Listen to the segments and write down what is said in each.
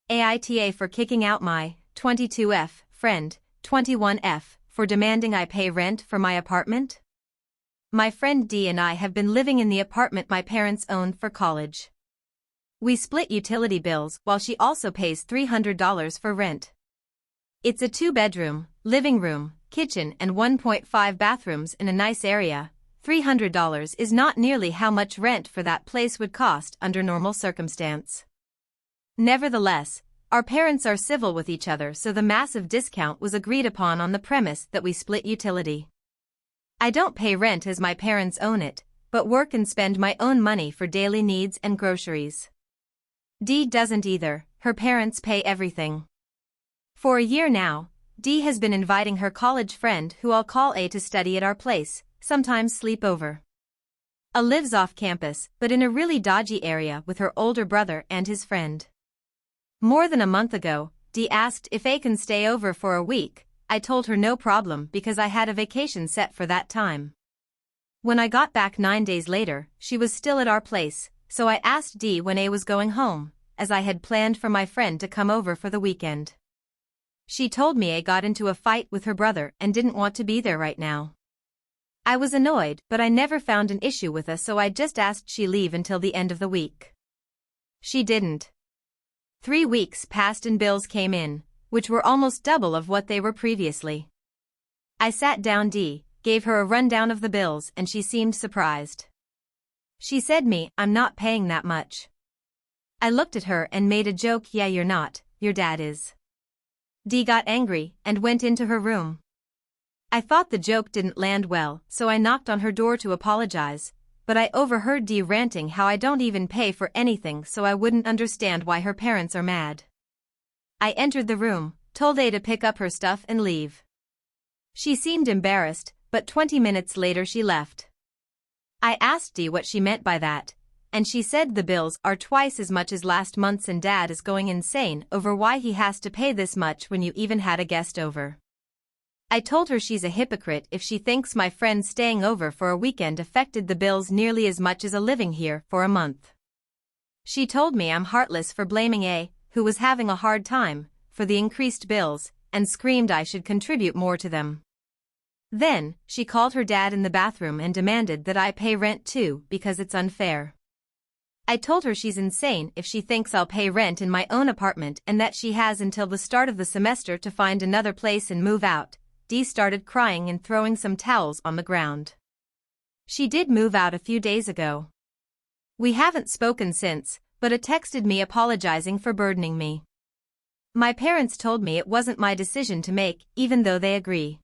AITA for kicking out my 22F friend, 21F, for demanding I pay rent for my apartment? My friend D and I have been living in the apartment my parents owned for college. We split utility bills while she also pays $300 for rent. It's a 2-bedroom, living room, kitchen and 1.5 bathrooms in a nice area. $300 is not nearly how much rent for that place would cost under normal circumstance. Nevertheless, our parents are civil with each other, so the massive discount was agreed upon on the premise that we split utility. I don't pay rent as my parents own it, but work and spend my own money for daily needs and groceries. D doesn't either, her parents pay everything. For a year now, D has been inviting her college friend, who I'll call A, to study at our place, sometimes sleep over. A lives off campus, but in a really dodgy area with her older brother and his friend. More than a month ago, D asked if A can stay over for a week. I told her no problem because I had a vacation set for that time. When I got back 9 days later, she was still at our place, so I asked D when A was going home, as I had planned for my friend to come over for the weekend. She told me A got into a fight with her brother and didn't want to be there right now. I was annoyed, but I never found an issue with us, so I just asked she leave until the end of the week. She didn't. 3 weeks passed and bills came in, which were almost double of what they were previously. I sat down D, gave her a rundown of the bills, and she seemed surprised. She said me, "I'm not paying that much." I looked at her and made a joke, "Yeah, you're not, your dad is." D got angry and went into her room. I thought the joke didn't land well, so I knocked on her door to apologize, but I overheard D ranting how I don't even pay for anything, so I wouldn't understand why her parents are mad. I entered the room, told A to pick up her stuff and leave. She seemed embarrassed, but 20 minutes later she left. I asked D what she meant by that, and she said the bills are twice as much as last month's and Dad is going insane over why he has to pay this much when you even had a guest over. I told her she's a hypocrite if she thinks my friend staying over for a weekend affected the bills nearly as much as a living here for a month. She told me I'm heartless for blaming A, who was having a hard time, for the increased bills, and screamed I should contribute more to them. Then, she called her dad in the bathroom and demanded that I pay rent too because it's unfair. I told her she's insane if she thinks I'll pay rent in my own apartment and that she has until the start of the semester to find another place and move out. D started crying and throwing some towels on the ground. She did move out a few days ago. We haven't spoken since, but A texted me apologizing for burdening me. My parents told me it wasn't my decision to make, even though they agree.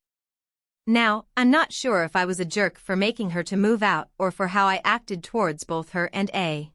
Now, I'm not sure if I was a jerk for making her to move out or for how I acted towards both her and A.